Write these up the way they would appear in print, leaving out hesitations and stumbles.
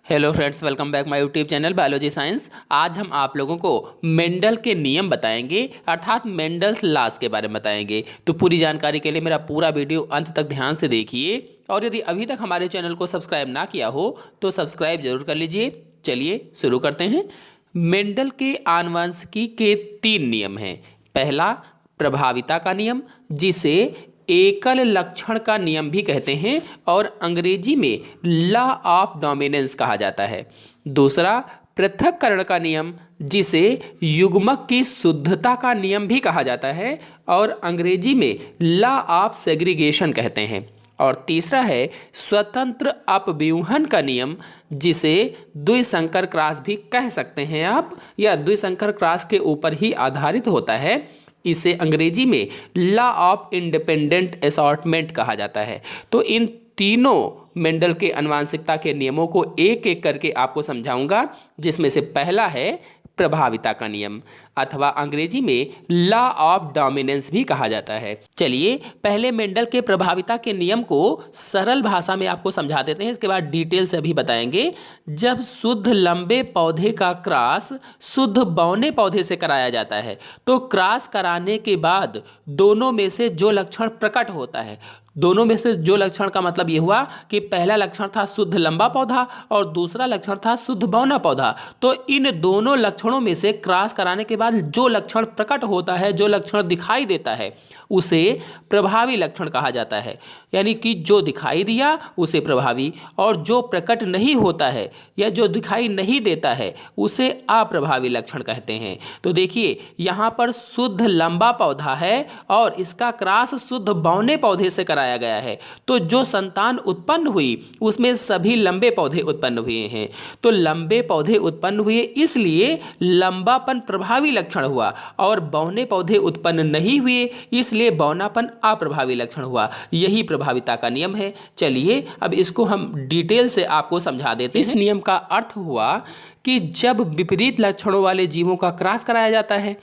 Hello friends, welcome back my YouTube channel biology science. आज हम आप लोगों को मेंडल के नियम बताएंगे, अर्थात मेंडल्स लॉज के बारे में बताएंगे। तो पूरी जानकारी के लिए मेरा पूरा वीडियो अंत तक ध्यान से देखिए, और यदि अभी तक हमारे चैनल को सब्सक्राइब ना किया हो तो सब्सक्राइब जरूर कर लीजिए। चलिए शुरू करते हैं। मेंडल के आनुवंशिकी के 3 नियम हैं। पहला, प्रभाविता का नियम, जिसे एकल लक्षण का नियम भी कहते हैं और अंग्रेजी में लॉ ऑफ डोमिनेंस कहा जाता है। दूसरा, पृथक्करण का नियम, जिसे युग्मक की शुद्धता का नियम भी कहा जाता है और अंग्रेजी में लॉ ऑफ सेग्रीगेशन कहते हैं। और तीसरा है स्वतंत्र अपव्यूहन का नियम, जिसे द्विसंकर क्रॉस भी कह सकते हैं आप, या द्विसंकर क्रॉस के ऊपर ही आधारित होता है। इसे अंग्रेजी में लॉ ऑफ इंडिपेंडेंट असॉर्टमेंट कहा जाता है। तो इन तीनों मेंडल के आनुवंशिकता के नियमों को एक एक करके आपको समझाऊंगा, जिसमें से पहला है प्रभाविता का नियम, अथवा अंग्रेजी में लॉ ऑफ डोमिनेंस भी कहा जाता है। चलिए पहले मेंडल के प्रभाविता के नियम को सरल भाषा में आपको समझा देते हैं, इसके बाद डिटेल से अभी बताएंगे। जब शुद्ध लंबे पौधे का क्रॉस शुद्ध बौने पौधे से कराया जाता है, तो क्रॉस कराने के बाद दोनों में से जो लक्षण प्रकट होता है, दोनों में से जो लक्षण का मतलब यह हुआ कि पहला लक्षण था शुद्ध लंबा पौधा और दूसरा लक्षण था शुद्ध बौना पौधा। तो इन दोनों लक्षणों में से क्रॉस कराने के बाद जो लक्षण प्रकट होता है, जो लक्षण दिखाई देता है, उसे प्रभावी लक्षण कहा जाता है। यानी कि जो दिखाई दिया उसे प्रभावी, और जो प्रकट नहीं होता है या जो दिखाई नहीं देता है उसे अप्रभावी लक्षण कहते हैं। तो देखिए यहाँ पर शुद्ध लंबा पौधा है और इसका क्रॉस शुद्ध बौने पौधे से कराया गया है, तो जो संतान उत्पन्न हुई उसमें सभी लंबे पौधे उत्पन्न हुए हैं। तो लंबे पौधे उत्पन्न हुए इसलिए लंबापन प्रभावी लक्षण हुआ, और बौने पौधे उत्पन्न नहीं हुए इसलिए बौनापन अप्रभावी लक्षण हुआ। यही प्रभाविता का नियम है। चलिए अब इसको हम डिटेल से आपको समझा देते हैं। इस नियम का अर्थ हुआ कि जब विपरीत लक्षणों वाले जीवों का क्रॉस कराया जाता है,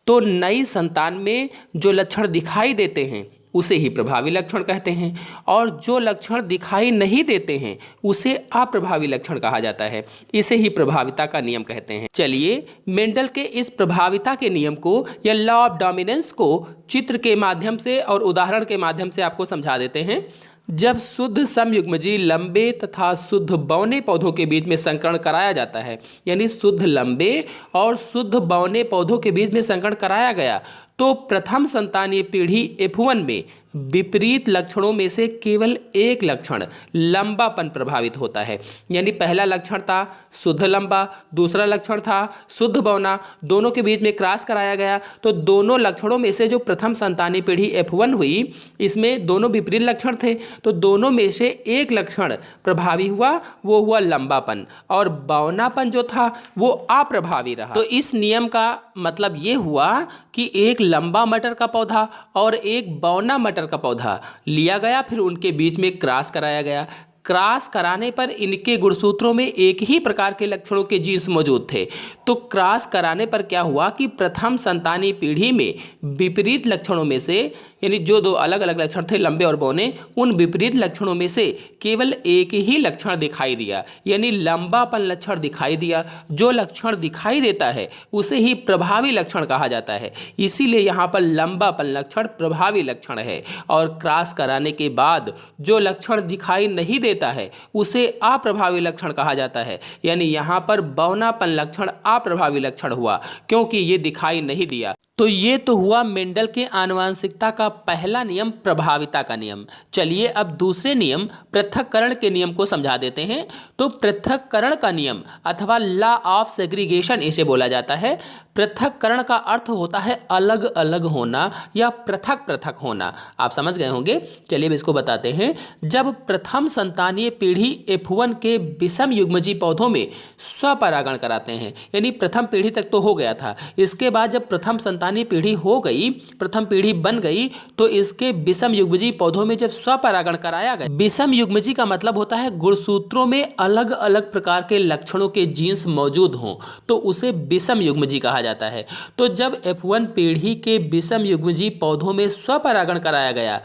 तो नई संतान में जो लक्षण दिखाई देते हैं उसे ही प्रभावी लक्षण कहते हैं, और जो लक्षण दिखाई नहीं देते हैं उसे अप्रभावी लक्षण कहा जाता है। इसे ही प्रभाविता का नियम कहते हैं। चलिए मेंडल के इस प्रभाविता के नियम को या लॉ ऑफ डोमिनेंस को चित्र के माध्यम से और उदाहरण के माध्यम से आपको समझा देते हैं। जब शुद्ध समयुग्मजीय लंबे तथा शुद्ध बौने पौधों के बीच में संकरण कराया जाता है, यानी शुद्ध लंबे और शुद्ध बौने पौधों के बीच में संकरण कराया गया, तो प्रथम संतानीय पीढ़ी F1 में विपरीत लक्षणों में से केवल एक लक्षण लंबापन प्रभावित होता है। यानी पहला लक्षण था शुद्ध लंबा, दूसरा लक्षण था शुद्ध बौना, दोनों के बीच में क्रॉस कराया गया, तो दोनों लक्षणों में से जो प्रथम संतानीय पीढ़ी F1 हुई, इसमें दोनों विपरीत लक्षण थे, तो दोनों में से एक लक्षण प्रभावी हुआ, वो हुआ लंबापन, और बौनापन जो था वो अप्रभावी रहा। तो इस नियम का मतलब ये हुआ कि एक लंबा मटर का पौधा और एक बौना मटर का पौधा लिया गया, फिर उनके बीच में क्रॉस कराया गया। क्रॉस कराने पर इनके गुणसूत्रों में एक ही प्रकार के लक्षणों के जीन्स मौजूद थे। तो क्रॉस कराने पर क्या हुआ कि प्रथम संतानीय पीढ़ी में विपरीत लक्षणों में से, यानी जो दो अलग अलग लक्षण थे लंबे और बौने, उन विपरीत लक्षणों में से केवल एक ही लक्षण दिखाई दिया, यानी लंबापन लक्षण दिखाई दिया। जो लक्षण दिखाई देता है उसे ही प्रभावी लक्षण कहा जाता है, इसीलिए यहाँ पर लंबापन लक्षण प्रभावी लक्षण है। और क्रॉस कराने के बाद जो लक्षण दिखाई नहीं देता है उसे अप्रभावी लक्षण कहा जाता है, यानी यहाँ पर बौनापन लक्षण अप्रभावी लक्षण हुआ, क्योंकि ये दिखाई नहीं दिया। तो ये तो हुआ मेंडल के आनुवंशिकता का पहला नियम, प्रभाविता का नियम। चलिए अब दूसरे नियम पृथक्करण के नियम को समझा देते हैं। तो पृथक्करण का नियम अथवा लॉ ऑफ सेग्रीगेशन इसे बोला जाता है। पृथक्करण का अर्थ होता है अलग अलग होना या पृथक पृथक होना। आप समझ गए होंगे। चलिए अब इसको बताते हैं। जब प्रथम संतानीय पीढ़ी F1 के विषम युग्मजीय पौधों में स्वपरागण कराते हैं, यानी प्रथम पीढ़ी तक तो हो गया था, इसके बाद जब प्रथम संतानीय पीढ़ी हो गई, प्रथम पीढ़ी बन गई, तो इसके विषम युग्मजीय पौधों में जब स्वपरागण कराया गया, विषम युग्मजीय का मतलब होता है गुणसूत्रों में अलग अलग प्रकार के लक्षणों के जीन्स मौजूद हों, तो उसे विषम युग्मजीय कहा जाता है। तो जब F1 पीढ़ी के विषम युग्मजीय पौधों में स्वपरागण कराया गया,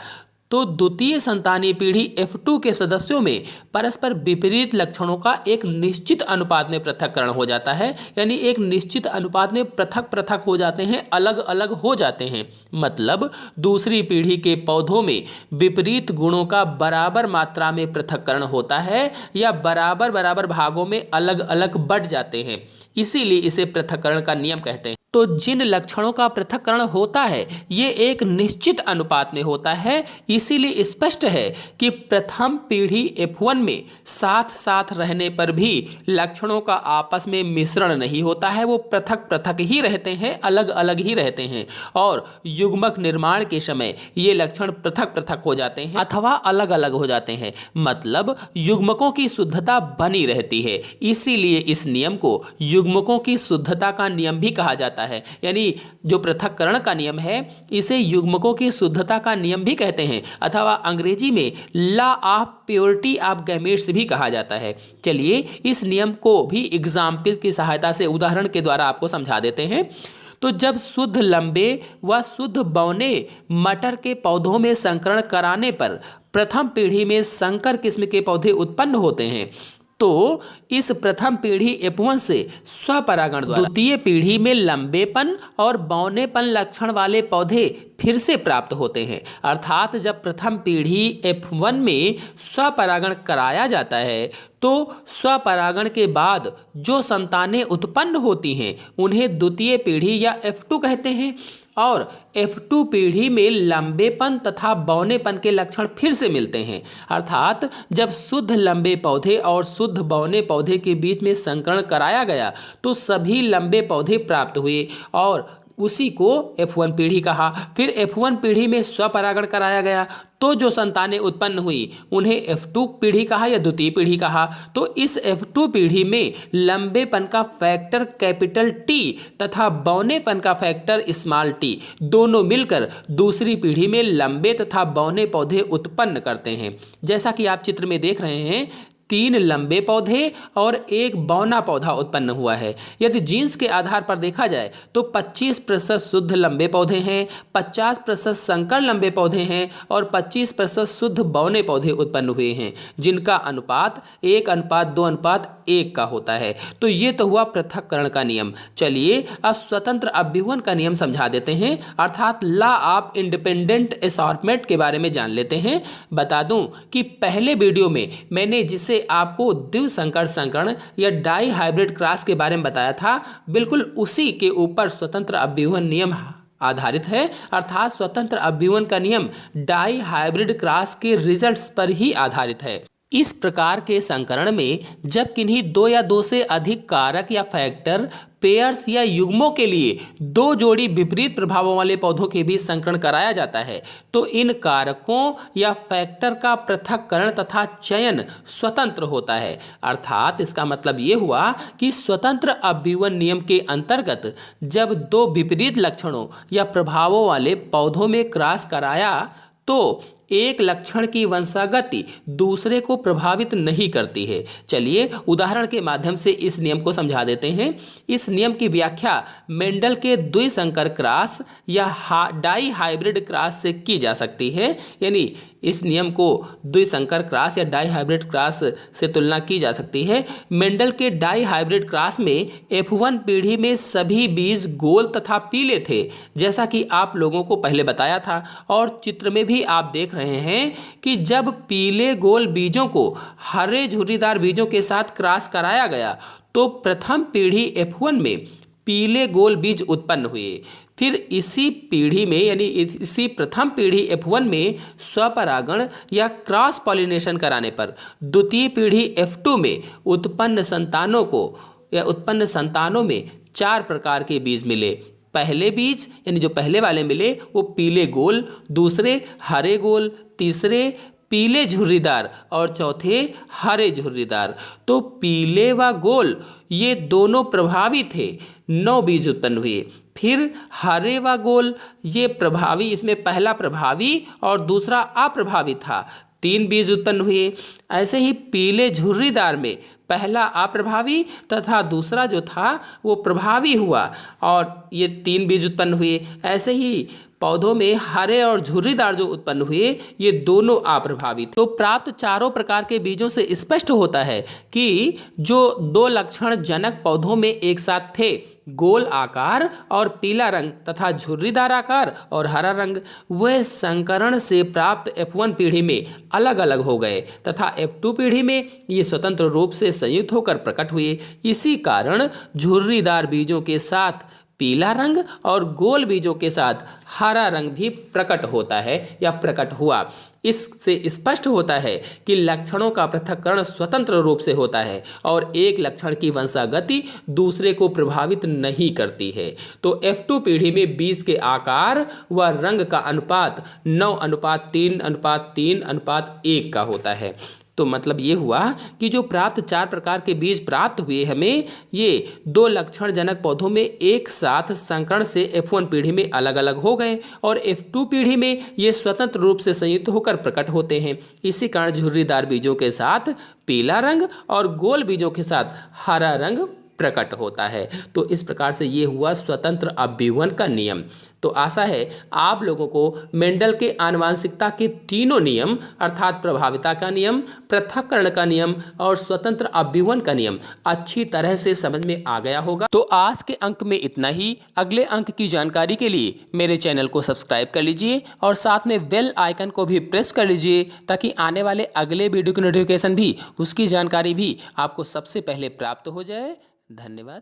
तो द्वितीय संतानीय पीढ़ी F2 के सदस्यों में परस्पर विपरीत लक्षणों का एक निश्चित अनुपात में पृथक्करण हो जाता है, यानी एक निश्चित अनुपात में पृथक पृथक हो जाते हैं, अलग अलग हो जाते हैं। मतलब दूसरी पीढ़ी के पौधों में विपरीत गुणों का बराबर मात्रा में पृथक्करण होता है या बराबर बराबर भागों में अलग अलग बढ़ जाते हैं, इसीलिए इसे पृथक्करण का नियम कहते हैं। तो जिन लक्षणों का पृथक्करण होता है ये एक निश्चित अनुपात में होता है, इसीलिए स्पष्ट है कि प्रथम पीढ़ी F1 में साथ साथ रहने पर भी लक्षणों का आपस में मिश्रण नहीं होता है, वो पृथक पृथक ही रहते हैं, अलग अलग ही रहते हैं और युग्मक निर्माण के समय ये लक्षण पृथक पृथक हो जाते हैं अथवा अलग अलग हो जाते हैं। मतलब युग्मकों की शुद्धता बनी रहती है, इसीलिए इस नियम को युग्मकों की शुद्धता का नियम भी कहा जाता है। यानी जो पृथक्करण का नियम है इसे युग्मकों की शुद्धता का नियम भी कहते हैं अथवा अंग्रेजी में law of purity of gametes भी कहा जाता है। चलिए इस नियम को भी एग्जाम्पल की सहायता से उदाहरण के द्वारा आपको समझा देते हैं। तो जब शुद्ध लंबे व शुद्ध बौने मटर के पौधों में संकरण कराने पर प्रथम पीढ़ी में संकर किस्म के पौधे उत्पन्न होते हैं, तो इस प्रथम पीढ़ी F1 से स्वपरागण द्वारा द्वितीय पीढ़ी में लंबेपन और बौनेपन लक्षण वाले पौधे फिर से प्राप्त होते हैं। अर्थात जब प्रथम पीढ़ी F1 में स्वपरागण कराया जाता है तो स्वपरागण के बाद जो संतानें उत्पन्न होती हैं उन्हें द्वितीय पीढ़ी या F2 कहते हैं और F2 पीढ़ी में लंबेपन तथा बौनेपन के लक्षण फिर से मिलते हैं। अर्थात जब शुद्ध लंबे पौधे और शुद्ध बौने पौधे के बीच में संकरण कराया गया तो सभी लंबे पौधे प्राप्त हुए और उसी को F1 पीढ़ी कहा। फिर F1 पीढ़ी में स्वपरागण कराया गया तो जो संतानें उत्पन्न हुई उन्हें F2 पीढ़ी कहा या द्वितीय पीढ़ी कहा। तो इस F2 पीढ़ी में लंबेपन का फैक्टर कैपिटल T तथा बौनेपन का फैक्टर स्मॉल t दोनों मिलकर दूसरी पीढ़ी में लंबे तथा बौने पौधे उत्पन्न करते हैं। जैसा कि आप चित्र में देख रहे हैं 3 लंबे पौधे और 1 बौना पौधा उत्पन्न हुआ है। यदि जीन्स के आधार पर देखा जाए तो 25% शुद्ध लंबे पौधे हैं, 50% संकर लंबे पौधे हैं और 25% शुद्ध बौने पौधे उत्पन्न हुए हैं, जिनका अनुपात 1:2:1 का होता है। तो ये तो हुआ पृथक्करण का नियम। चलिए अब स्वतंत्र अभ्युहन का नियम समझा देते हैं, अर्थात लॉ ऑफ इंडिपेंडेंट असॉर्टमेंट के बारे में जान लेते हैं। बता दूं कि पहले वीडियो में मैंने जिसे आपको द्विसंकर संकरण या डाई हाइब्रिड क्रॉस के बारे में बताया था, बिल्कुल उसी के ऊपर स्वतंत्र अभ्युहन नियम आधारित है। अर्थात स्वतंत्र अभ्युहन का नियम डाई हाइब्रिड क्रॉस के रिजल्ट्स पर ही आधारित है। इस प्रकार के संकरण में जब किन्हीं 2 या 2 से अधिक कारक या फैक्टर पेयर्स या युग्मों के लिए 2 जोड़ी विपरीत प्रभावों वाले पौधों के बीच संकरण कराया जाता है तो इन कारकों या फैक्टर का पृथक्करण तथा चयन स्वतंत्र होता है। अर्थात इसका मतलब ये हुआ कि स्वतंत्र अभ्युहन नियम के अंतर्गत जब 2 विपरीत लक्षणों या प्रभावों वाले पौधों में क्रॉस कराया तो एक लक्षण की वंशागति दूसरे को प्रभावित नहीं करती है। चलिए उदाहरण के माध्यम से इस नियम को समझा देते हैं। इस नियम की व्याख्या मेंडल के द्विसंकर क्रॉस या डाई हाइब्रिड क्रॉस से की जा सकती है। यानी इस नियम को द्विसंकर क्रॉस या डाई हाइब्रिड क्रॉस से तुलना की जा सकती है। मेंडल के डाई हाइब्रिड क्रॉस में F1 पीढ़ी में सभी बीज गोल तथा पीले थे, जैसा कि आप लोगों को पहले बताया था और चित्र में भी आप देख रहे हैं कि जब पीले गोल बीजों को हरे झुर्रीदार बीजों के साथ क्रॉस कराया गया तो प्रथम पीढ़ी F1 में पीले गोल बीज उत्पन्न हुए। फिर इसी पीढ़ी में यानी इसी प्रथम पीढ़ी F1 में स्वपरागण या क्रॉस पॉलिनेशन कराने पर द्वितीय पीढ़ी F2 में उत्पन्न संतानों में 4 प्रकार के बीज मिले। पहले बीज यानी जो पहले वाले मिले वो पीले गोल, दूसरे हरे गोल, तीसरे पीले झुर्रीदार और चौथे हरे झुर्रीदार। तो पीले व गोल ये दोनों प्रभावी थे, 9 बीज उत्पन्न हुए। फिर हरे व गोल ये प्रभावी, इसमें पहला प्रभावी और दूसरा अप्रभावी था, 3 बीज उत्पन्न हुए। ऐसे ही पीले झुर्रीदार में पहला अप्रभावी तथा दूसरा जो था वो प्रभावी हुआ और ये 3 बीज उत्पन्न हुए। ऐसे ही पौधों में हरे और झुर्रीदार जो उत्पन्न हुए ये दोनों अप्रभावित। तो प्राप्त चारों प्रकार के बीजों से स्पष्ट होता है कि जो दो लक्षण जनक पौधों में एक साथ थे, गोल आकार और पीला रंग तथा झुर्रीदार आकार और हरा रंग, वह संकरण से प्राप्त F1 पीढ़ी में अलग अलग हो गए तथा F2 पीढ़ी में ये स्वतंत्र रूप से संयुक्त होकर प्रकट हुए। इसी कारण झुर्रीदार बीजों के साथ पीला रंग और गोल बीजों के साथ हरा रंग भी प्रकट होता है या प्रकट हुआ। इससे स्पष्ट होता है कि लक्षणों का पृथक्करण स्वतंत्र रूप से होता है और एक लक्षण की वंशागति दूसरे को प्रभावित नहीं करती है। तो F2 पीढ़ी में बीज के आकार व रंग का अनुपात 9:3:3:1 का होता है। तो मतलब ये हुआ कि जो प्राप्त चार प्रकार के बीज प्राप्त हुए हमें, ये दो लक्षण जनक पौधों में एक साथ संकरण से F1 पीढ़ी में अलग अलग हो गए और F2 पीढ़ी में ये स्वतंत्र रूप से संयुक्त होकर प्रकट होते हैं। इसी कारण झुर्रीदार बीजों के साथ पीला रंग और गोल बीजों के साथ हरा रंग प्रकट होता है। तो इस प्रकार से ये हुआ स्वतंत्र अभ्युवन का नियम। तो आशा है आप लोगों को मेंडल के आनुवांशिकता के तीनों नियम अर्थात प्रभाविता का नियम, पृथक्करण का नियम और स्वतंत्र अभ्युवन का नियम अच्छी तरह से समझ में आ गया होगा। तो आज के अंक में इतना ही। अगले अंक की जानकारी के लिए मेरे चैनल को सब्सक्राइब कर लीजिए और साथ में बेल आइकन को भी प्रेस कर लीजिए ताकि आने वाले अगले वीडियो की नोटिफिकेशन भी, उसकी जानकारी भी आपको सबसे पहले प्राप्त हो जाए। धन्यवाद।